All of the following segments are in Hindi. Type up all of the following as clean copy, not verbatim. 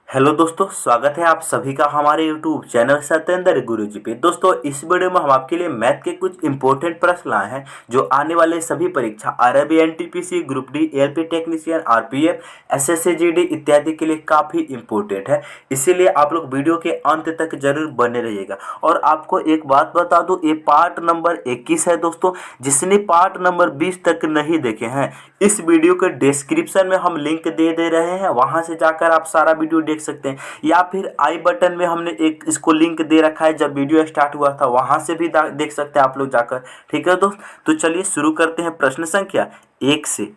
हेलो दोस्तों, स्वागत है आप सभी का हमारे यूट्यूब चैनल सत्येंद्र गुरुजी पे। दोस्तों, इस वीडियो में हम आपके लिए मैथ के कुछ इंपॉर्टेंट प्रश्न लाए हैं जो आने वाले सभी परीक्षा RRB, NTPC, group D, LP technician, RPF, SSC GD इत्यादि के लिए काफ़ी इंपॉर्टेंट है। इसीलिए आप लोग वीडियो के अंत तक जरूर बने रहिएगा। और आपको एक बात बता दूँ, ये पार्ट नंबर 21 है दोस्तों। जिसने पार्ट नंबर 20 तक नहीं देखे हैं, इस वीडियो के डिस्क्रिप्शन में हम लिंक दे रहे हैं, वहां से जाकर आप सारा वीडियो देख सकते हैं। या फिर आई बटन में हमने एक इसको लिंक दे रखा है, जब वीडियो स्टार्ट हुआ था वहां से भी देख सकते हैं आप लोग जाकर। ठीक है दोस्त, तो चलिए शुरू करते हैं प्रश्न संख्या 1 से।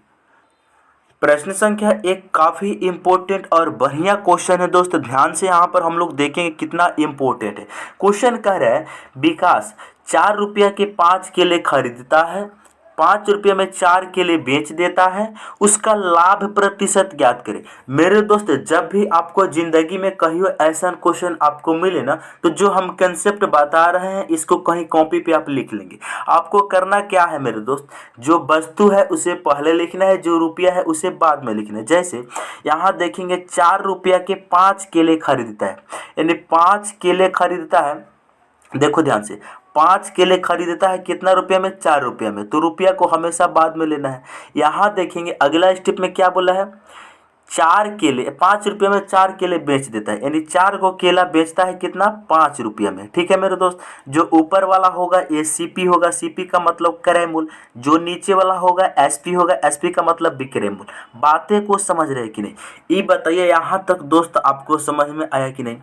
प्रश्न संख्या 1 काफी इंपॉर्टेंट और बढ़िया क्वेश्चन है दोस्त। ध्यान से यहाँ पर हम लोग देखेंगे कितना इंपॉर्टेंट है। क्वेश्चन कह रहा है, विकास 4 रुपया के 5 केले खरीदता है, 5 रुपये में 4 केले बेच देता है, उसका लाभ प्रतिशत ज्ञात करें। मेरे दोस्त, जब भी आपको जिंदगी में कहीं ऐसा क्वेश्चन आपको मिले ना, तो जो हम कंसेप्ट बता रहे हैं इसको कहीं कॉपी पे आप लिख लेंगे। आपको करना क्या है मेरे दोस्त, जो वस्तु है उसे पहले लिखना है, जो रुपया है उसे बाद में लिखना है। जैसे यहाँ देखेंगे 4 रुपया के 5 केले खरीदता है, यानी 5 केले खरीदता है। देखो ध्यान से, 5 केले खरीदता है कितना रुपया में? 4 रुपया में। तो रुपया को हमेशा बाद में लेना है। यहाँ देखेंगे अगला स्टेप में क्या बोला है, 4 केले 5 रुपये में 4 केले बेच देता है, यानी 4 को केला बेचता है कितना? 5 रुपया में। ठीक है मेरे दोस्त, जो ऊपर वाला होगा ये सीपी होगा, सीपी का मतलब क्रय मूल्य। जो नीचे वाला होगा एसपी होगा, एसपी का मतलब विक्रय मूल्य। बातें को समझ रहे कि नहीं, ये बताइए यहाँ तक दोस्त आपको समझ में आया कि नहीं।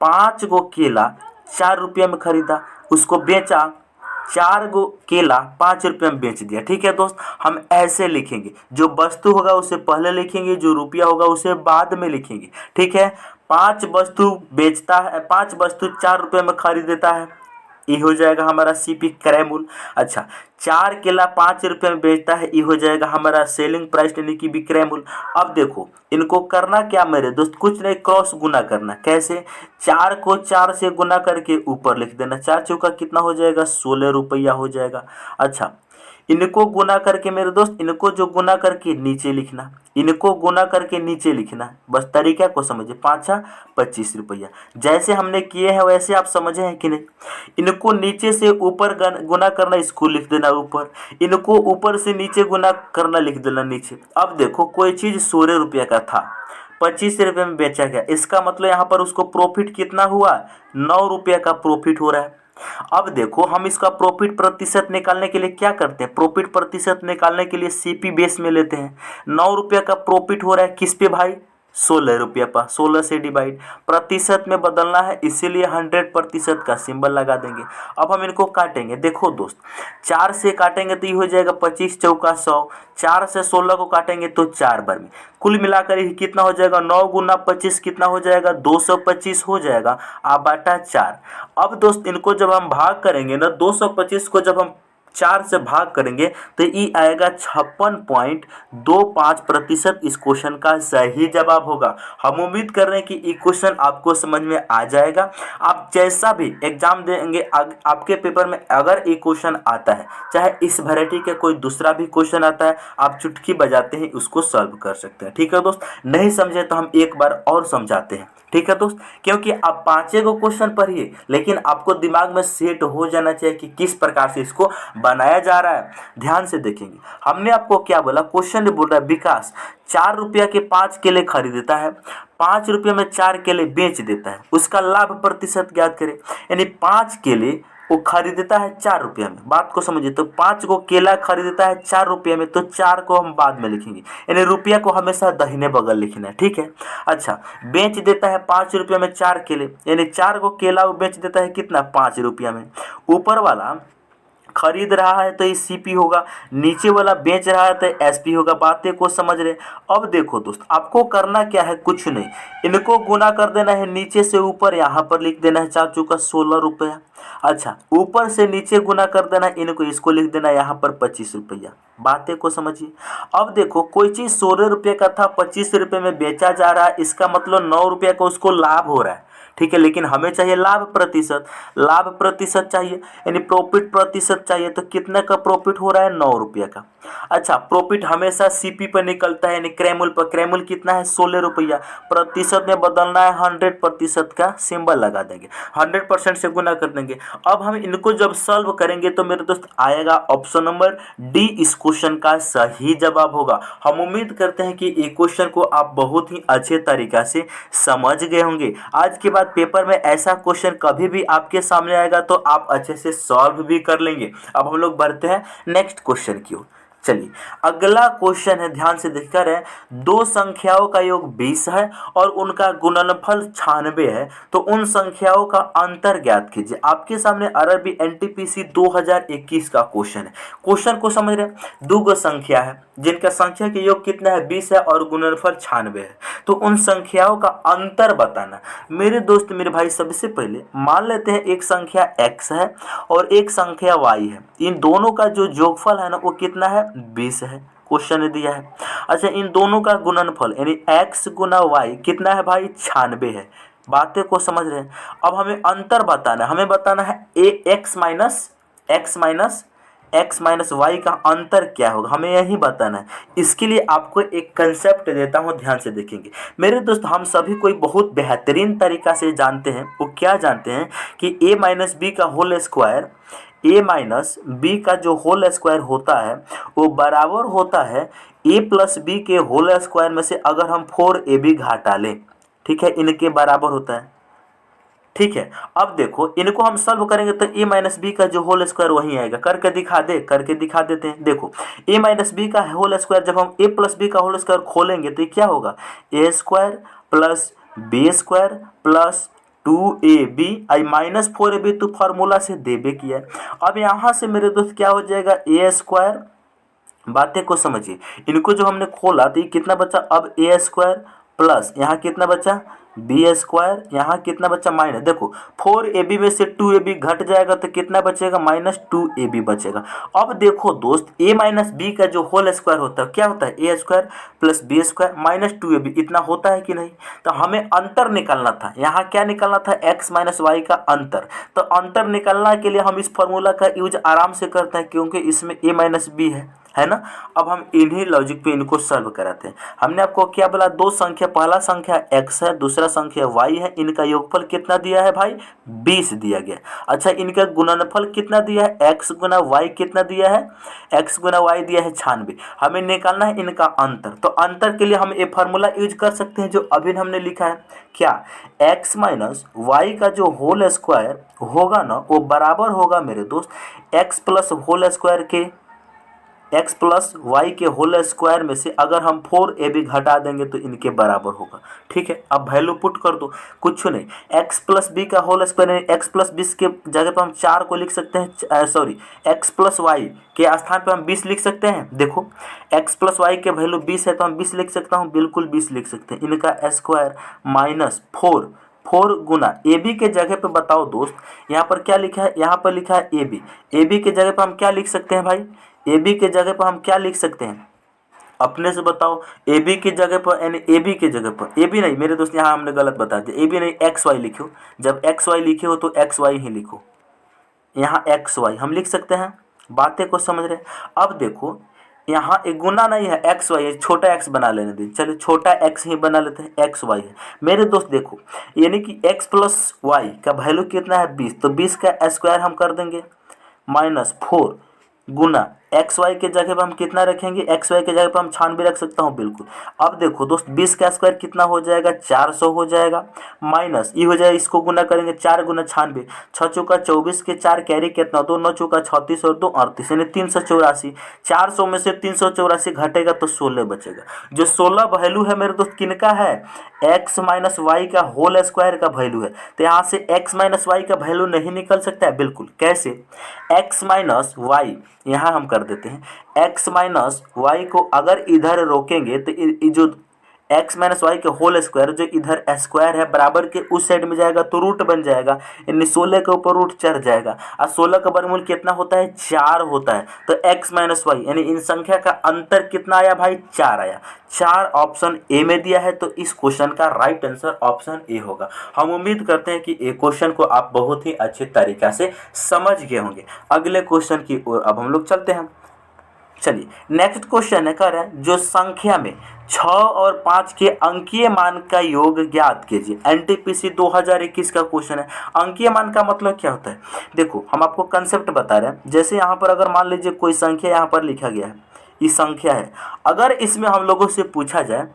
5 को केला 4 रुपया में खरीदा, उसको बेचा, 4 गो केला 5 रुपये में बेच दिया। ठीक है दोस्त, हम ऐसे लिखेंगे, जो वस्तु होगा उसे पहले लिखेंगे, जो रुपया होगा उसे बाद में लिखेंगे। ठीक है, 5 वस्तु बेचता है, 5 वस्तु 4 रुपये में खरीद देता है, ये हो जाएगा हमारा सीपी क्रय मूल्य। अच्छा, 4 केला 5 रुपये में बेचता है, ये हो जाएगा हमारा सेलिंग प्राइस यानी कि विक्रय मूल्य। अब देखो इनको करना क्या मेरे दोस्त, कुछ नहीं, क्रॉस गुना करना। कैसे? 4 को 4 से गुना करके ऊपर लिख देना, 4 चौका कितना हो जाएगा? 16 रुपया हो जाएगा। अच्छा, इनको गुना करके मेरे दोस्त, इनको जो गुना करके नीचे लिखना, इनको गुना करके नीचे लिखना, बस तरीका को समझिए। 5 25 रुपया, जैसे हमने किए हैं वैसे आप समझे हैं कि नहीं। इनको नीचे से ऊपर गुना करना, इसको लिख देना ऊपर, इनको ऊपर से नीचे गुना करना, लिख देना नीचे। अब देखो कोई चीज़ 16 रुपया का था, 25 रुपये में बेचा गया, इसका मतलब यहाँ पर उसको प्रॉफिट कितना हुआ? 9 रुपया का प्रॉफिट हो रहा है। अब देखो हम इसका प्रॉफिट प्रतिशत निकालने के लिए क्या करते हैं, प्रॉफिट प्रतिशत निकालने के लिए सीपी बेस में लेते हैं। 9 रुपया का प्रॉफिट हो रहा है किस पे भाई? 16 रुपया पर, 16 से डिवाइड, प्रतिशत में बदलना है इसीलिए 100% का सिंबल लगा देंगे। अब हम इनको काटेंगे। देखो दोस्त, 4 से काटेंगे तो ये हो जाएगा 25 चौका 100, 4 से 16 को काटेंगे तो 4 बार में, कुल मिलाकर ये कितना हो जाएगा? 9 गुना 25 कितना हो जाएगा? 225 हो जाएगा, आप बाटा 4। अब दोस्त इनको जब हम भाग करेंगे ना, 225 को जब हम 4 से भाग करेंगे तो ये आएगा 56.25%। इस क्वेश्चन का सही जवाब होगा। हम उम्मीद कर रहे हैं कि ये क्वेश्चन आपको समझ में आ जाएगा। आप जैसा भी एग्जाम देंगे, आपके पेपर में अगर ये क्वेश्चन आता है, चाहे इस वैरायटी का कोई दूसरा भी क्वेश्चन आता है, आप चुटकी बजाते हैं उसको सॉल्व कर सकते हैं। ठीक है दोस्त, नहीं समझे तो हम एक बार और समझाते हैं। ठीक है दोस्त, क्योंकि आप 5 को क्वेश्चन पढ़िए, लेकिन आपको दिमाग में सेट हो जाना चाहिए कि किस प्रकार से इसको बनाया जा रहा है। ध्यान से देखेंगे, हमने आपको क्या बोला, क्वेश्चन बोल रहा है विकास 4 रुपया के 5 केले खरीदता है, 5 रुपये में 4 केले बेच देता है, उसका लाभ प्रतिशत ज्ञात करें। यानी 5 केले वो खरीदता है 4 रुपया में, बात को समझिए। तो 5 को केला खरीदता है 4 रुपये में, तो 4 को हम बाद में लिखेंगे, यानी रुपया को हमेशा दाहिने बगल लिखना है। ठीक है। अच्छा, बेच देता है 5 रुपये में 4 केले, यानी 4 को केला वो बेच देता है कितना? 5 रुपया में। ऊपर वाला खरीद रहा है तो ये सीपी होगा, नीचे वाला बेच रहा है तो एसपी होगा। बातें को समझ रहे। अब देखो दोस्त, आपको करना क्या है, कुछ नहीं, इनको गुना कर देना है नीचे से ऊपर, यहाँ पर लिख देना है 4 चौका 16 रुपया। अच्छा, ऊपर से नीचे गुना कर देना, इनको इसको लिख देना यहाँ पर 25 रुपया। बातें को समझिए। अब देखो कोई चीज़ 16 रुपये का था, 25 रुपये में बेचा जा रहा है, इसका मतलब 9 रुपये का उसको लाभ हो रहा है। ठीक है, लेकिन हमें चाहिए लाभ प्रतिशत। लाभ प्रतिशत चाहिए यानी प्रॉफिट प्रतिशत चाहिए, तो कितने का प्रॉफिट हो रहा है, 9 रुपये का। अच्छा, प्रॉफिट हमेशा सीपी पर निकलता है यानी क्रैमुल पर। क्रैमुल कितना है, 16 रुपया। प्रतिशत में बदलना है, 100% का सिंबल लगा देंगे, 100% से गुना कर देंगे। अब हम इनको जब सॉल्व करेंगे तो मेरे दोस्त आएगा ऑप्शन नंबर डी, इस क्वेश्चन का सही जवाब होगा। हम उम्मीद करते हैं कि ये क्वेश्चन को आप बहुत ही अच्छे तरीका से समझ गए होंगे। आज के बाद पेपर में ऐसा क्वेश्चन कभी भी आपके सामने आएगा तो आप अच्छे से सॉल्व भी कर लेंगे। अब हम लोग बढ़ते हैं नेक्स्ट क्वेश्चन की ओर। चलिए, अगला क्वेश्चन है, ध्यान से देखकर है। दो संख्याओं का योग 20 है और उनका गुणनफल 96 है, तो उन संख्याओं का अंतर ज्ञात कीजिए। आपके सामने आरआरबी एनटीपीसी 2021 का क्वेश्चन है। क्वेश्चन को समझ रहे हैं, दो गो संख्या है जिनका संख्या के योग कितना है, 20 है और गुणनफल 96 है, तो उन संख्याओं का अंतर बताना। मेरे दोस्त मेरे भाई, सबसे पहले मान लेते हैं एक संख्या x है और एक संख्या y है। इन दोनों का जो योगफल है ना, वो कितना है, 20 है। क्वेश्चन ने दिया है। अच्छा, इन दोनों का गुणनफल यानी x गुना y कितना है भाई, 96 है। बातें को समझ रहे हैं। अब हमें अंतर बताना है, हमें बताना है x माइनस y का अंतर क्या होगा, हमें यही बताना है। इसके लिए आपको एक कंसेप्ट देता हूँ, ध्यान से देखेंगे मेरे दोस्त। हम सभी कोई बहुत बेहतरीन तरीका से जानते हैं। वो क्या जानते हैं कि a माइनस बी का whole square, a minus B का जो होल स्क्वायर होता है वो बराबर होता है a प्लस बी के होल स्क्वायर में से अगर हम 4ab घटा लें, ठीक है, इनके बराबर होता है। ठीक है, अब देखो इनको हम सॉल्व करेंगे तो a माइनस बी का जो होल स्क्वायर वही आएगा। करके दिखा देते हैं। देखो, a माइनस बी का होल स्क्वायर जब हम a प्लस बी का होल स्क्वायर खोलेंगे तो ये क्या होगा, a square plus B square plus 2ab आई माइनस 4ab, तो फार्मूला से देबे किया है। अब यहाँ से मेरे दोस्त क्या हो जाएगा, a स्क्वायर, बातें को समझिए, इनको जो हमने खोला तो ये कितना बचा, अब a स्क्वायर प्लस यहाँ कितना बचा, बी स्क्वायर, यहाँ कितना बचा माइनस, देखो 4ab में से 2ab घट जाएगा तो कितना बचेगा, -2ab बचेगा। अब देखो दोस्त, a माइनस बी का जो होल स्क्वायर होता है क्या होता है, a square plus B square minus 2ab, इतना होता है कि नहीं। तो हमें अंतर निकालना था, यहाँ क्या निकालना था, x माइनस वाई का अंतर। तो अंतर निकालने के लिए हम इस फॉर्मूला का यूज आराम से करते हैं क्योंकि इसमें a माइनस बी है ना। अब हम इन्हीं लॉजिक पे इनको सॉल्व कराते हैं। हमने आपको क्या बोला, दो संख्या, पहला संख्या x है, दूसरा संख्या y है, इनका योगफल कितना दिया है भाई, 20 दिया गया। अच्छा, इनका गुणनफल कितना दिया है, x गुना y कितना दिया है, x गुना y दिया है 96। हमें निकालना है इनका अंतर। तो अंतर के लिए हम ये फार्मूला यूज कर सकते हैं जो अभी हमने लिखा है, क्या, x माइनस वाई का जो होल स्क्वायर होगा ना, वो बराबर होगा मेरे दोस्त x प्लस होल स्क्वायर के, x प्लस वाई के होल स्क्वायर में से अगर हम 4ab घटा देंगे तो इनके बराबर होगा। ठीक है, अब वैल्यू पुट कर दो, कुछ नहीं, x प्लस बी का होल स्क्वायर यानी x प्लस 20 के जगह पर हम 4 को लिख सकते हैं, सॉरी x प्लस वाई के स्थान पर हम 20 लिख सकते हैं। देखो, x प्लस वाई के वैल्यू 20 है तो हम 20 लिख सकता हूँ, बिल्कुल 20 लिख सकते हैं। इनका स्क्वायर माइनस 4 गुना ए बी के जगह पे बताओ दोस्त, यहाँ पर क्या लिखा है, यहाँ पर लिखा है ए बी के जगह पर हम क्या लिख सकते हैं भाई, ए बी के जगह पर हम क्या लिख सकते हैं, अपने से बताओ। ए बी की जगह पर यानी ए बी की जगह पर, ए बी नहीं मेरे दोस्त, यहाँ हमने गलत बता दिया, ए बी नहीं एक्स वाई लिखो। जब एक्स वाई लिखे हो तो एक्स वाई ही लिखो, यहाँ एक्स वाई हम लिख सकते हैं। बातें को समझ रहे हैं। अब देखो, यहाँ एक गुना नहीं है, एक्स वाई है, छोटा एक्स बना लेने दें, चलिए छोटा एक्स ही बना लेते हैं, एक्स वाई है। मेरे दोस्त देखो, यानी कि एक्स प्लस वाई का वैल्यू कितना है, 20, तो 20 का स्क्वायर हम कर देंगे -4 गुना एक्स वाई के जगह पर हम कितना रखेंगे, एक्स वाई के जगह पर हम 96 रख सकता हूँ, बिल्कुल। अब देखो दोस्त, 20 का स्क्वायर कितना हो जाएगा, 400 हो जाएगा, माइनस ये हो जाएगा, इसको गुना करेंगे 4 गुना 96, 6 चौका 24 के 4 कैरी कितना, 2 9 चौका 36 और 2 38 यानी 384। 400 में से 384 घटेगा तो 16 बचेगा। जो 16 वैल्यू है मेरे दोस्त किनका है, एक्स माइनस वाई का होल स्क्वायर का वैल्यू है। तो यहाँ से एक्स माइनस वाई का वैल्यू नहीं निकल सकता है, बिल्कुल। कैसे, एक्स माइनस वाई यहाँ हम कर देते हैं, x माइनस वाई को अगर इधर रोकेंगे तो जो एक्स माइनस वाई के होल स्क्वायर, जो इधर स्क्वायर है बराबर के उस साइड में जाएगा तो रूट बन जाएगा, यानी 16 के ऊपर रूट चढ़ जाएगा। और 16 का वर्गमूल कितना होता है, 4 होता है। तो एक्स माइनस वाई यानी इन संख्या का अंतर कितना आया भाई, 4 आया। 4 ऑप्शन ए में दिया है, तो इस क्वेश्चन का राइट आंसर ऑप्शन ए होगा। हम उम्मीद करते हैं कि ये क्वेश्चन को आप बहुत ही अच्छे तरीक़ा से समझ गए होंगे। अगले क्वेश्चन की ओर अब हम लोग चलते हैं। चलिए नेक्स्ट क्वेश्चन है, कर है जो संख्या में 6 और 5 के अंकीय मान का योग ज्ञात कीजिए। एनटीपीसी 2021 का क्वेश्चन है। अंकीय मान का मतलब क्या होता है, देखो हम आपको कंसेप्ट बता रहे हैं। जैसे यहाँ पर अगर मान लीजिए कोई संख्या यहाँ पर लिखा गया है, ये संख्या है, अगर इसमें हम लोगों से पूछा जाए,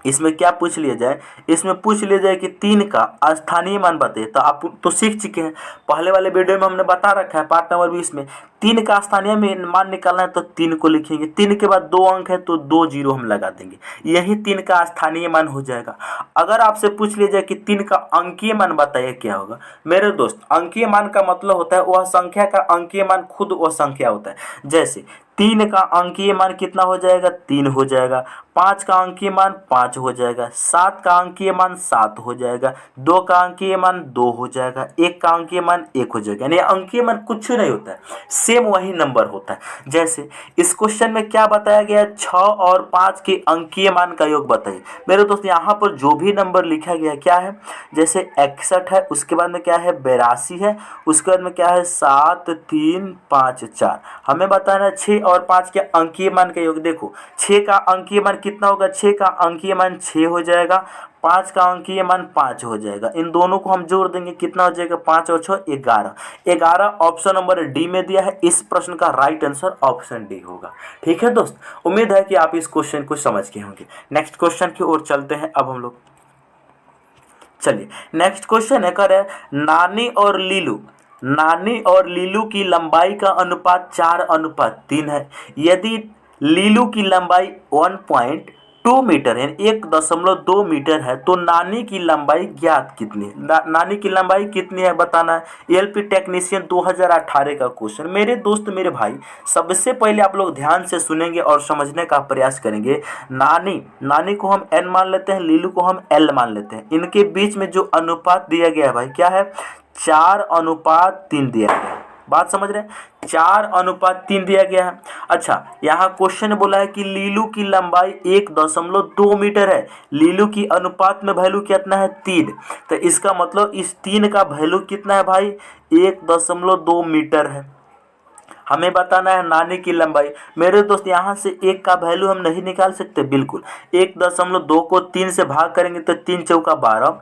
इसमें क्या पूछ लिया जाए, इसमें पूछ लिया जाए कि 3 का स्थानीय मान बताइए, तो आप तो सीख चुके हैं, पहले वाले वीडियो में हमने बता रखा है पार्ट नंबर 20 में। 3 का स्थानीय में मान निकालना है तो 3 को लिखेंगे, 3 के बाद 2 अंक है तो 2 जीरो हम लगा देंगे, यही 3 का स्थानीय मान हो जाएगा। अगर आपसे पूछ लिया जाए कि 3 का अंकीय मान बताइए, क्या होगा मेरे दोस्त। अंकीय मान का मतलब होता है वह संख्या का अंकीय मान खुद वह संख्या होता है। जैसे 3 का अंकीय मान कितना हो जाएगा, 3 हो जाएगा। 5 का अंकीय मान 5 हो जाएगा। 7 का अंकीय मान 7 हो जाएगा। 2 का अंकीय मान 2 हो जाएगा। 1 का अंकीय मान 1 हो जाएगा। यानी अंकीय मान कुछ नहीं होता है, सेम वही नंबर होता है। जैसे इस क्वेश्चन में क्या बताया गया है, 6 और 5 के अंकीय मान का योग बताइए। मेरे दोस्त यहाँ पर जो भी नंबर लिखा गया क्या है, जैसे 61 है, उसके बाद में क्या है 82 है, उसके बाद में क्या है 7 3 5 4। हमें बताना है 6 और 5 के अंकीय मान का योग। देखो 6 का अंकीय मान कितना होगा, 6 का अंकीय मान 6 हो जाएगा। 5 का अंकीय मान 5 हो जाएगा। इन दोनों को हम जोड़ देंगे, कितना हो जाएगा, 5 और 6 11। 11 ऑप्शन नंबर डी में दिया है। इस प्रश्न का राइट आंसर ऑप्शन डी होगा। ठीक है दोस्त, उम्मीद है कि आप इस क्वेश्चन को समझ गए होंगे। नेक्स्ट क्वेश्चन की ओर चलते हैं अब हम लोग। चलिए नेक्स्ट क्वेश्चन है, कर है नानी और लीलू की लंबाई का अनुपात 4:3 है। यदि लीलू की लंबाई 1.2 मीटर है, 1.2 मीटर है, तो नानी की लंबाई ज्ञात कितनी है। नानी की लंबाई कितनी है बताना है। एलपी टेक्नीशियन 2018 का क्वेश्चन। मेरे दोस्त मेरे भाई, सबसे पहले आप लोग ध्यान से सुनेंगे और समझने का प्रयास करेंगे। नानी को हम n मान लेते हैं, लीलू को हम l मान लेते हैं। इनके बीच में जो अनुपात दिया गया है भाई, क्या है, 4:3 दिया गया है। बात समझ रहे हैं, 4:3 दिया गया है। अच्छा, यहाँ क्वेश्चन बोला है कि लीलू की लंबाई 1.2 मीटर है, लीलू की अनुपात में वैल्यू कितना है 3। तो इसका मतलब इस 3 का वैल्यू कितना है भाई, 1.2 मीटर है। हमें बताना है नानी की लंबाई। मेरे दोस्त यहाँ से 1 का वैल्यू हम नहीं निकाल सकते, बिल्कुल 1.2 को 3 से भाग करेंगे तो 3 चौका 12,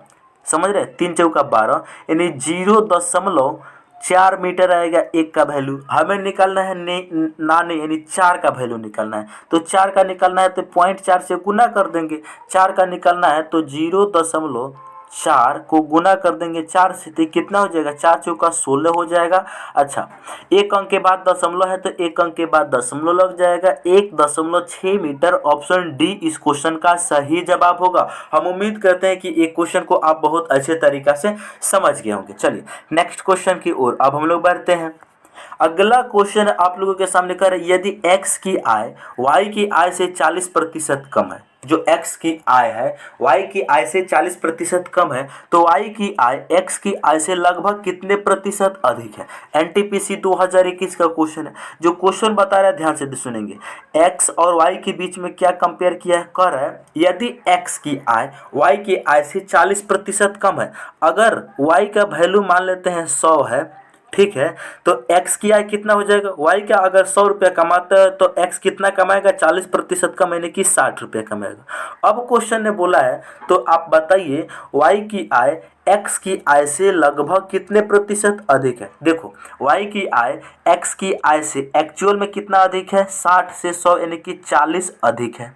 समझ रहे, 3 चौका 12, यानी 0.4 मीटर आएगा 1 का वैल्यू। हमें निकालना है नानी यानी 4 का वैल्यू निकालना है। तो 4 का निकालना है तो 0.4 से गुना कर देंगे। 4 का निकालना है तो 0.4 को गुना कर देंगे 4 से, तो कितना हो जाएगा, 4 चौका 16 हो जाएगा। अच्छा, 1 अंक के बाद दशमलव है तो 1 अंक के बाद दशमलव लग जाएगा। 1.6 मीटर ऑप्शन डी इस क्वेश्चन का सही जवाब होगा। हम उम्मीद करते हैं कि एक क्वेश्चन को आप बहुत अच्छे तरीका से समझ गए होंगे। चलिए नेक्स्ट क्वेश्चन की ओर अब हम लोग बढ़ते हैं। अगला क्वेश्चन आप लोगों के सामने कर, यदि x की आय y की आय से 40% कम है, जो x की आय है y की आय से 40% कम है, तो y की आय x की आय से लगभग कितने प्रतिशत अधिक है। एनटीपीसी 2021 का क्वेश्चन है। जो क्वेश्चन बता रहा है ध्यान से सुनेंगे। x और y के बीच में क्या कंपेयर किया है, कर है यदि x की आय y की आय से 40% कम है, अगर y का वैल्यू मान लेते हैं 100 है, ठीक है, तो x की आय कितना हो जाएगा, y का अगर 100 रुपया कमाता है तो x कितना कमाएगा, 40% कम, यानी कि 60 रुपया कमाएगा। अब क्वेश्चन ने बोला है तो आप बताइए y की आय x की आय से लगभग कितने प्रतिशत अधिक है। देखो y की आय x की आय से एक्चुअल में कितना अधिक है, 60 से 100 यानी कि 40 अधिक है,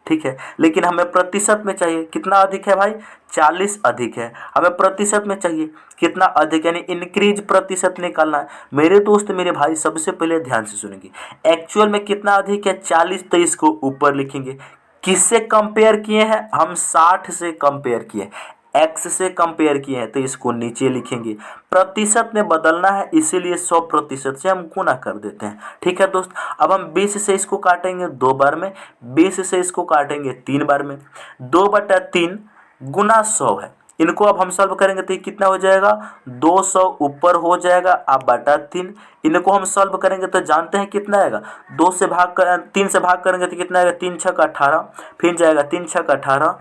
ठीक है। लेकिन हमें प्रतिशत में चाहिए कितना अधिक है भाई, 40 अधिक है। हमें प्रतिशत में चाहिए कितना अधिक, यानी इंक्रीज प्रतिशत निकालना है। मेरे दोस्त मेरे भाई, सबसे पहले ध्यान से सुनेंगे, एक्चुअल में कितना अधिक है 40, तो इसको ऊपर लिखेंगे। किससे कंपेयर किए हैं हम, 60 से कंपेयर किए। x से कंपेयर किए हैं तो इसको नीचे लिखेंगे। प्रतिशत में बदलना है इसीलिए 100% से हम गुना कर देते हैं। ठीक है दोस्त, अब हम 20 से इसको काटेंगे 2 बार में, 20 से इसको काटेंगे 3 बार में। 2/3 गुना 100 है, इनको अब हम सॉल्व करेंगे तो ये कितना हो जाएगा, 200 ऊपर हो जाएगा अब बटा 3। इनको हम सॉल्व करेंगे तो जानते हैं कितना आएगा, 3 से भाग करेंगे तो कितना आएगा, 3 छक 18, फिर जाएगा 3 छक 18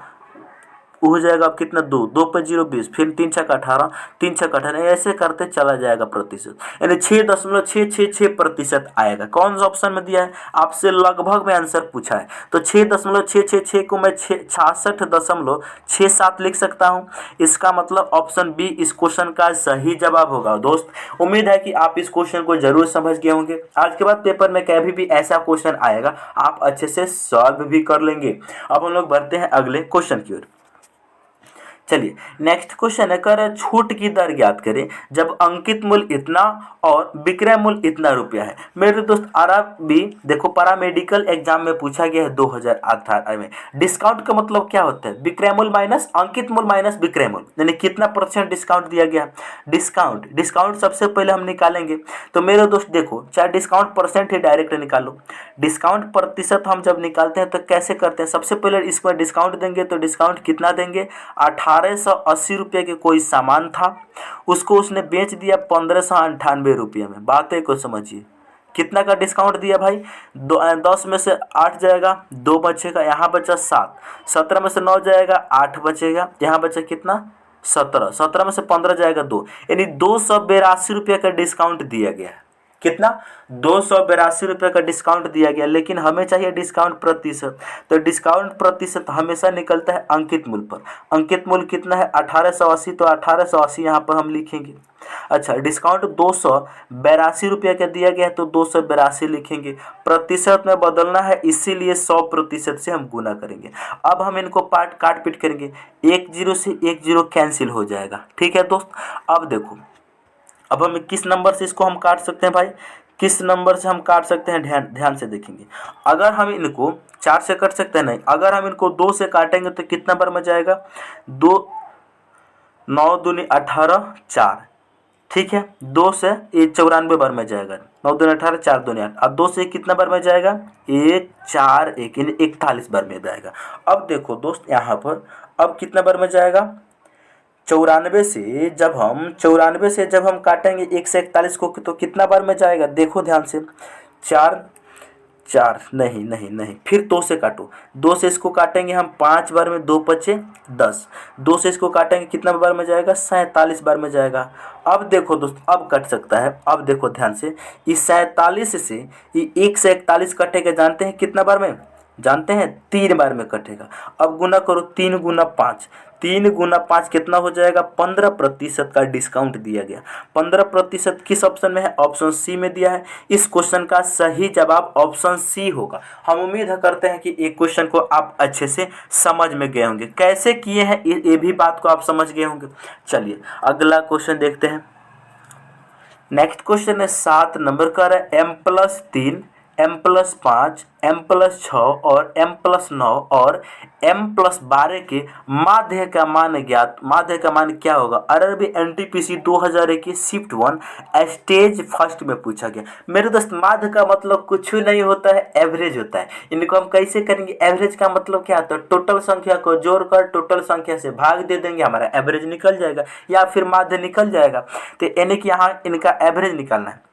हो जाएगा अब कितना, 2 पर 0 20, फिर 3 छक 18, 3 छक 18, ऐसे करते चला जाएगा प्रतिशत, यानी 6.666% आएगा। कौन सा ऑप्शन में दिया है, आपसे लगभग में आंसर पूछा है तो 6.666 को मैं 66.67 लिख सकता हूँ। इसका मतलब ऑप्शन बी इस क्वेश्चन का सही जवाब होगा। दोस्त उम्मीद है कि आप इस क्वेश्चन को जरूर समझ गए होंगे। आज के बाद पेपर में कभी भी ऐसा क्वेश्चन आएगा आप अच्छे से सॉल्व भी कर लेंगे। अब हम लोग बढ़ते हैं अगले क्वेश्चन की ओर। चलिए नेक्स्ट क्वेश्चन है, कर छूट की दर ज्ञात करें जब अंकित मूल्य इतना और विक्रय मूल्य इतना रुपया है। मेरे दोस्त भी देखो पैरामेडिकल एग्जाम में पूछा गया है 2018 में। डिस्काउंट का मतलब क्या होता है, विक्रय मूल्य माइनस अंकित मूल्य माइनस विक्रय मूल्य, यानी कितना % डिस्काउंट दिया गया। डिस्काउंट सबसे पहले हम निकालेंगे तो मेरे दोस्त देखो, चाहे डिस्काउंट % ही डायरेक्ट निकालो। डिस्काउंट प्रतिशत हम जब निकालते हैं तो कैसे करते हैं, सबसे पहले इसमें डिस्काउंट देंगे तो डिस्काउंट कितना देंगे, 1880 रुपये के कोई सामान था, उसको उसने बेच दिया 1598 रुपये में। बातें को समझिए, कितना का डिस्काउंट दिया भाई, 10 में से 8 जाएगा, 2 बचेगा, यहाँ बचा 7, 17 में से 9 जाएगा, 8 बचेगा, यहाँ बचा कितना 17, 17 में से 15 जाएगा 2, यानी 282 रुपये का डिस्काउंट दिया गया है। कितना, 282 रुपये का डिस्काउंट दिया गया। लेकिन हमें चाहिए डिस्काउंट प्रतिशत, तो डिस्काउंट प्रतिशत हमेशा निकलता है अंकित मूल्य पर। अंकित मूल्य कितना है 1880, तो 1880 यहाँ पर हम लिखेंगे। अच्छा, डिस्काउंट 282 रुपये का दिया गया है तो 282 लिखेंगे। प्रतिशत में बदलना है इसीलिए 100% से हम गुना करेंगे। अब हम इनको काट पीट करेंगे, 1 0 से 1 0 कैंसिल हो जाएगा। ठीक है दोस्त, अब देखो, अब हम किस नंबर से इसको हम काट सकते हैं भाई, किस नंबर से हम काट सकते हैं, ध्यान से देखेंगे। अगर हम इनको 4 से काट सकते हैं, नहीं, अगर हम इनको 2 से काटेंगे तो कितना बार में जाएगा, 2 9 दूनी 18 4, ठीक है, 2 से 94 बार में जाएगा, 9 दूनी 18 4 दूनी 8। अब 2 से कितना बार में जाएगा, 1 4 1, यानी 41 बार में जाएगा। अब देखो दोस्त यहाँ पर अब कितना बार में जाएगा, 94 से जब हम काटेंगे 1 से 41 को तो कितना बार में जाएगा, देखो ध्यान से, 4 4 नहीं, फिर 2 से काटो, 2 से इसको काटेंगे हम 5 बार में, 2 बचे 10, 2 से इसको काटेंगे कितना बार में जाएगा, 47 बार में जाएगा। अब देखो दोस्त, अब कट सकता है, अब देखो ध्यान से, इस 47 से 1 से 41 कटेगा, जानते हैं कितना बार में, जानते हैं 3 बार में कटेगा। अब गुना करो, 3 गुना 5, 3 गुना 5 कितना हो जाएगा, 15% का डिस्काउंट दिया गया। 15% किस ऑप्शन में है, ऑप्शन सी में दिया है। इस क्वेश्चन का सही जवाब ऑप्शन सी होगा। हम उम्मीद करते हैं कि एक क्वेश्चन को आप अच्छे से समझ में गए होंगे, कैसे किए हैं ये भी बात को आप समझ गए होंगे। चलिए अगला क्वेश्चन देखते हैं। नेक्स्ट क्वेश्चन है 7 नंबर का, M+3 M+5 M+6 और M+9 और M+12 के माध्य का मान ज्ञात। माध्य का मान क्या होगा, RRB NTPC 2021 shift 1 stage first में पूछा गया। मेरे दोस्त माध्य का मतलब कुछ नहीं होता है, एवरेज होता है। इनको हम कैसे करेंगे, एवरेज का मतलब क्या होता है, टोटल संख्या को जोड़कर टोटल संख्या से भाग दे देंगे, हमारा एवरेज निकल जाएगा या फिर माध्य निकल जाएगा। तो यानी कि यहाँ इनका एवरेज निकालना है।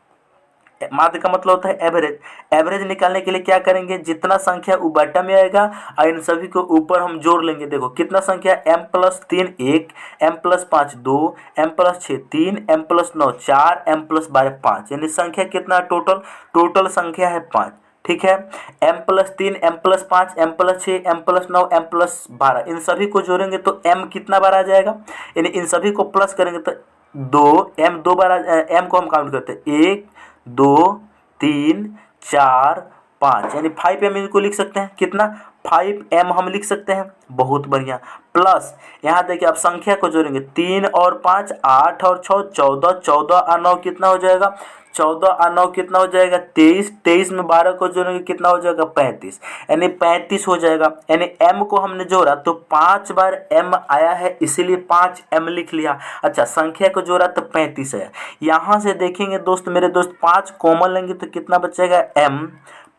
माध्य का मतलब होता है एवरेज। एवरेज निकालने के लिए क्या करेंगे, जितना संख्या बॉटम में आएगा और इन सभी को ऊपर हम जोड़ लेंगे। देखो कितना संख्या, M+3 1, M+5 2, M+6 3, M+9 4, M+12 5, यानी संख्या कितना टोटल संख्या है 5। ठीक है, M+3 M+5 M+6 M+9 M+12 इन सभी को जोड़ेंगे तो M कितना बार आ जाएगा, यानी इन सभी को प्लस करेंगे तो 2 M 2 बार। M को हम काउंट करते हैं 1 2 3 4 5, यानी 5M इनको लिख सकते हैं। कितना, 5M हम लिख सकते हैं। बहुत बढ़िया, प्लस यहाँ देखिए आप संख्या को जोड़ेंगे 3 और 5 8 और 6 14, 14 और 9 कितना हो जाएगा 14 और 9 कितना हो जाएगा 23, 23 में 12 को जोड़ेंगे कितना हो जाएगा 35, यानी 35 हो जाएगा। यानी m को हमने जोड़ा तो 5 बार m आया है इसीलिए 5m लिख लिया। अच्छा संख्या को जोड़ा तो 35 है। यहाँ से देखेंगे दोस्त मेरे दोस्त 5 कॉमन लेंगे तो कितना बचेगा m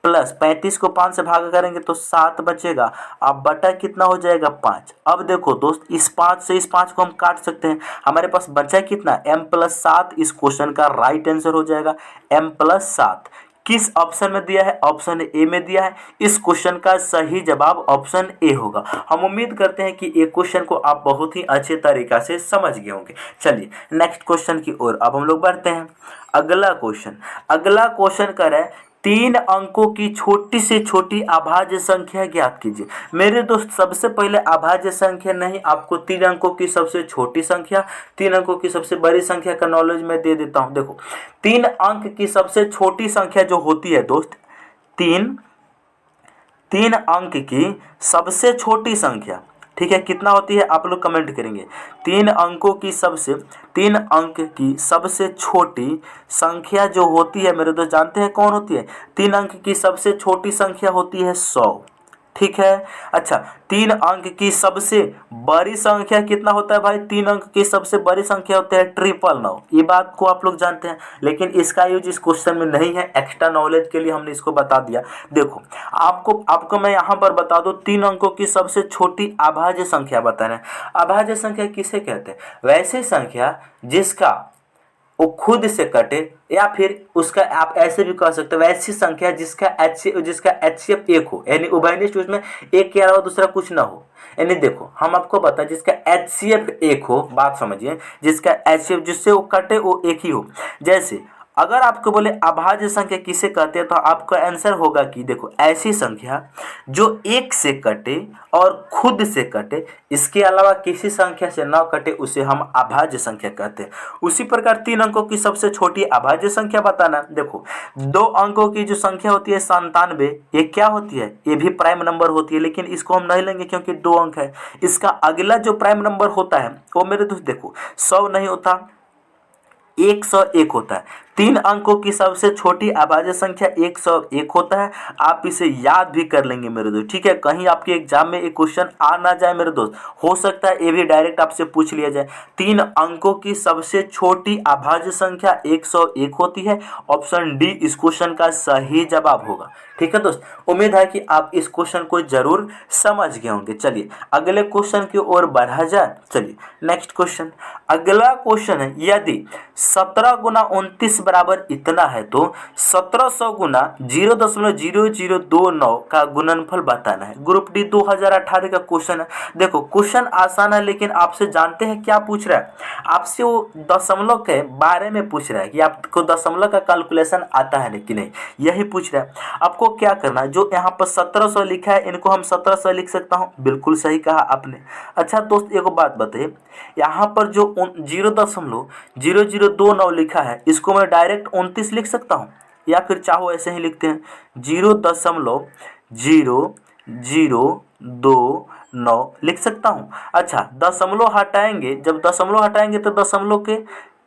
प्लस 35 को 5 से भाग करेंगे तो 7 बचेगा। अब बटा कितना हो जाएगा 5। अब देखो दोस्त इस 5 से इस 5 को हम काट सकते हैं, हमारे पास बचा कितना m+7। इस क्वेश्चन का राइट आंसर हो जाएगा m+7। किस ऑप्शन में दिया है, ऑप्शन ए में दिया है। इस क्वेश्चन का सही जवाब ऑप्शन ए होगा। हम उम्मीद करते हैं कि ये क्वेश्चन को आप बहुत ही अच्छे तरीका से समझ गए होंगे। चलिए नेक्स्ट क्वेश्चन की ओर अब हम लोग बढ़ते हैं। अगला क्वेश्चन कर रहा है 3 अंकों की छोटी से छोटी अभाज्य संख्या ज्ञात कीजिए। मेरे दोस्त सबसे पहले अभाज्य संख्या नहीं, आपको 3 अंकों की सबसे छोटी संख्या 3 अंकों की सबसे बड़ी संख्या का नॉलेज मैं दे देता हूं। देखो 3 अंक की सबसे छोटी संख्या जो होती है दोस्त, 3 अंक की सबसे छोटी संख्या, ठीक है, कितना होती है आप लोग कमेंट करेंगे। 3 अंक की सबसे छोटी संख्या जो होती है मेरे दोस्त जानते हैं कौन होती है। 3 अंक की सबसे छोटी संख्या होती है 100, ठीक है। अच्छा 3 अंक की सबसे बड़ी संख्या कितना होता है भाई, 3 अंक की सबसे बड़ी संख्या होता है 999। ये बात को आप लोग जानते हैं, लेकिन इसका यूज इस क्वेश्चन में नहीं है। एक्स्ट्रा नॉलेज के लिए हमने इसको बता दिया। देखो आपको मैं यहाँ पर बता दूं 3 अंकों की सबसे छोटी अभाज्य संख्या बताना है। अभाज्य संख्या किसे कहते हैं, वैसे संख्या जिसका वो खुद से कटे, या फिर उसका आप ऐसे भी कह सकते हो वैसी संख्या जिसका HCF 1 हो, यानी उभयनिष्ठ उसमें एक के अलावा दूसरा कुछ ना हो। यानी देखो हम आपको बता जिसका HCF 1 हो, बात समझिए, जिसका HCF जिससे वो कटे वो एक ही हो। जैसे अगर आपको बोले अभाज्य संख्या किसे कहते हैं तो आपका आंसर होगा कि देखो ऐसी संख्या जो 1 से कटे और खुद से कटे, इसके अलावा किसी संख्या से ना कटे, उसे हम अभाज्य संख्या कहते हैं। उसी प्रकार 3 अंकों की सबसे छोटी अभाज्य संख्या बताना। देखो 2 अंकों की जो संख्या होती है 97, ये क्या होती है, ये भी प्राइम नंबर होती है, लेकिन इसको हम नहीं लेंगे क्योंकि 2 अंक है। इसका अगला जो प्राइम नंबर होता है वो मेरे दोस्त देखो 100 नहीं होता, 101 होता है। 3 अंकों की सबसे छोटी अभाज्य संख्या 101 होता है। आप इसे याद भी कर लेंगे मेरे दोस्त, ठीक है। कहीं आपके एग्जाम में एक क्वेश्चन आ ना जाए मेरे दोस्त, हो सकता है ये भी डायरेक्ट आपसे पूछ लिया जाए। 3 अंकों की सबसे छोटी अभाज्य संख्या 101 होती है। ऑप्शन डी इस क्वेश्चन का सही जवाब होगा, ठीक है दोस्त। उम्मीद है कि आप इस क्वेश्चन को जरूर समझ गए होंगे। चलिए अगले क्वेश्चन की ओर बढ़ा जाए। चलिए नेक्स्ट क्वेश्चन, अगला क्वेश्चन है यदि 17 गुना 29 बराबर इतना है तो 1700 गुना 0.0029 का गुणनफल बताना है। ग्रुप डी 2018 का क्वेश्चन है। देखो क्वेश्चन आसान है, लेकिन आपसे जानते हैं क्या पूछ रहा है, आपसे वो दशमलव के बारे में पूछ रहा है कि आपको दशमलव का कैलकुलेशन आता है कि नहीं, यही पूछ रहा है। आपको क्या करना है, जो यहाँ पर 1700 लिखा है इनको हम 1700 लिख सकता हूँ, बिल्कुल सही कहा आपने। अच्छा दोस्त एक बात बताइए, यहाँ पर जो 0.0029 लिखा है इसको मैं डायरेक्ट 29 लिख सकता हूँ, या फिर चाहो ऐसे ही लिखते हैं 0.0029 लिख सकता हूँ। अच्छा दशमलव हटाएंगे, जब दशमलव हटाएंगे तो दशमलव के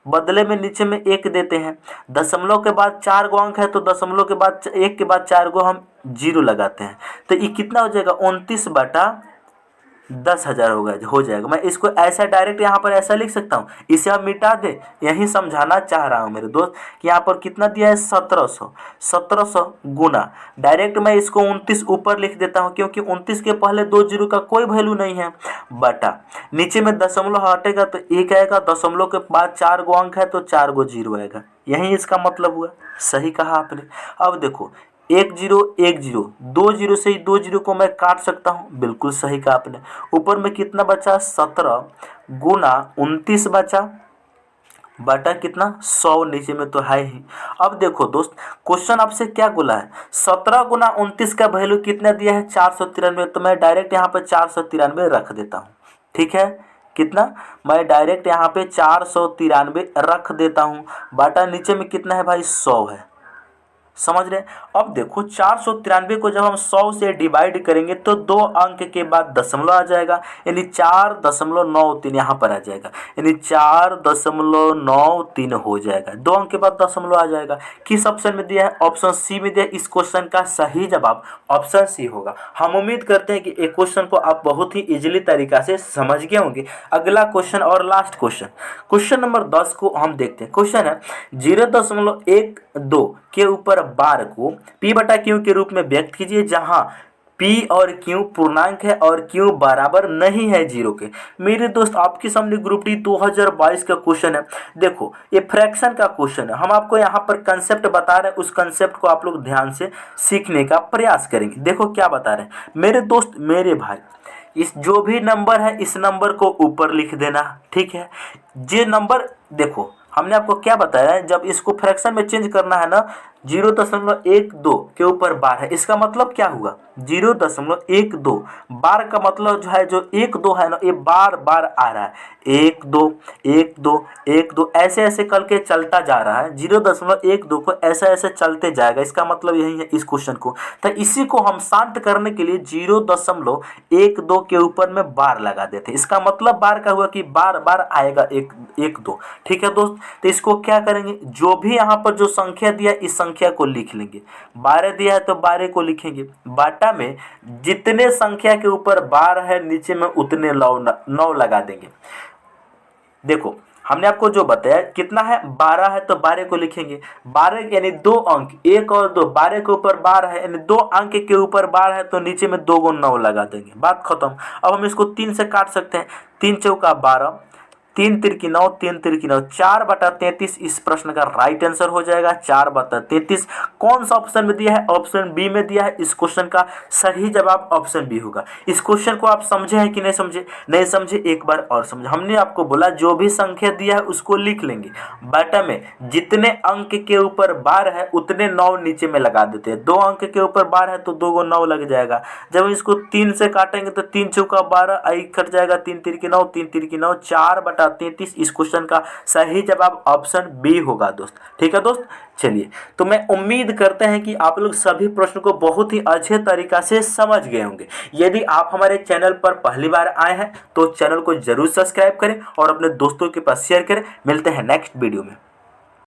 बदले में नीचे में 1 देते हैं। दशमलव के बाद 4 गो अंक है तो दशमलव के बाद 1 के बाद 4 गो हम 0 लगाते हैं, तो ये कितना हो जाएगा 29/10,000 हो जाएगा। मैं इसको ऐसा डायरेक्ट यहाँ पर ऐसा लिख सकता हूँ, इसे आप मिटा दे, यही समझाना चाह रहा हूँ मेरे दोस्त कि यहाँ पर कितना दिया है 1700 गुना, डायरेक्ट मैं इसको 29 ऊपर लिख देता हूँ क्योंकि 29 के पहले 2 जीरो का कोई वैल्यू नहीं है, बटा नीचे में दशमलव हटेगा तो 1 आएगा, दशमलव के बाद 4 गो अंक है तो 4 गो 0 आएगा, यही इसका मतलब हुआ। सही कहा आपने। अब देखो 1 0 1 0, 2 0 से ही 2 0 को मैं काट सकता हूँ, बिल्कुल सही कहा आपने। ऊपर में कितना बचा 17 गुना 29 बचा, बटा कितना 100 नीचे में तो है ही। अब देखो दोस्त क्वेश्चन आपसे क्या बोला है, 17 गुना 29 का वैल्यू कितना दिया है 493, तो मैं डायरेक्ट यहाँ पे 493 रख देता हूँ, ठीक है। कितना, मैं डायरेक्ट यहाँ पे 493 रख देता हूँ, बटा नीचे में कितना है भाई 100 है, समझ रहे हैं। अब देखो 493 को जब हम 100 से डिवाइड करेंगे तो 2 अंक के बाद दशमलव आ जाएगा, यानी 4.93 यहाँ पर आ जाएगा, यानी 4.93 हो जाएगा। 2 अंक के बाद दशमलव आ जाएगा। किस ऑप्शन में दिया है? ऑप्शन सी में दिया है। इस क्वेश्चन का सही जवाब ऑप्शन सी होगा। हम उम्मीद करते हैं कि एक क्वेश्चन को आप बहुत ही इजीली तरीका से समझ गए होंगे। अगला क्वेश्चन और लास्ट क्वेश्चन, क्वेश्चन नंबर 10 को हम देखते हैं। क्वेश्चन है 0.12 के ऊपर बार को P बटा Q के रूप में व्यक्त कीजिए, जहां P और Q पूर्णांक है और Q बराबर नहीं है 0 के। मेरे दोस्त आपके सामने ग्रुप डी 2022 का क्वेश्चन है। देखो ये फ्रैक्शन का क्वेश्चन है। हम आपको यहाँ पर कंसेप्ट बता रहे हैं, उस कंसेप्ट को आप लोग ध्यान से सीखने का प्रयास करेंगे। देखो क्या बता रहे हैं मेरे दोस्त मेरे भाई, इस जो भी नंबर है इस नंबर को ऊपर लिख देना, ठीक है। ये नंबर देखो हमने आपको क्या बताया है, जब इसको फ्रैक्शन में चेंज करना है ना 0.12 के ऊपर बार है, इसका मतलब क्या हुआ 0.12 बार का मतलब जो है जो 1-2 है ना ये बार बार आ रहा है, 1-2 1-2 1-2 ऐसे ऐसे करके चलता जा रहा है। 0.12 को ऐसा ऐसे चलते जाएगा, इसका मतलब यही है इस क्वेश्चन को। तो इसी को हम शांत करने के लिए 0.12 के ऊपर में बार लगा देते, इसका मतलब बार का हुआ कि बार बार आएगा 1-2, ठीक है दोस्त। तो इसको क्या करेंगे, जो भी यहाँ पर जो संख्या दिया इस संख्या को लिख लेंगे। 12 दिया है तो 12 को लिखेंगे, बाटा में जितने संख्या के ऊपर 12 है नीचे में उतने 9 लगा देंगे। देखो हमने आपको जो बताया कितना है 12 है तो 12 को लिखेंगे, 12 यानी 2 अंक 1 और 2, 12 के ऊपर 12 है यानी 2 अंक के ऊपर 12 है तो नीचे में 2 गुना 9 लगा देंगे, बात खत्म। अब हम इसको 3 से काट सकते हैं, 3 चौका 12, 3 तिरकी 9, 3 तिरकी 9, 4/33 इस प्रश्न का राइट आंसर हो जाएगा। 4/33 कौन सा ऑप्शन में दिया है? ऑप्शन बी में दिया है। इस क्वेश्चन का सही जवाब ऑप्शन बी होगा। इस क्वेश्चन को आप समझे हैं कि नहीं समझे? नहीं समझे एक बार और समझे। हमने आपको बोला जो भी संख्या दिया है उसको लिख लेंगे, बटा में जितने अंक के ऊपर बार है उतने 9 नीचे में लगा देते हैं। 2 अंक के ऊपर बार है तो 2 को 9 लग जाएगा। जब इसको 3 से काटेंगे तो 3 चौका 12 आई कट जाएगा, 3 तिरकी 9, 3 तिरकी 9, 4/33 इस क्वेश्चन का सही जवाब ऑप्शन बी होगा दोस्त, ठीक है दोस्त। चलिए तो मैं उम्मीद करते हैं कि आप लोग सभी प्रश्नों को बहुत ही अच्छे तरीका से समझ गए होंगे। यदि आप हमारे चैनल पर पहली बार आए हैं तो चैनल को जरूर सब्सक्राइब करें और अपने दोस्तों के पास शेयर करें। मिलते हैं नेक्स्ट वीडियो में।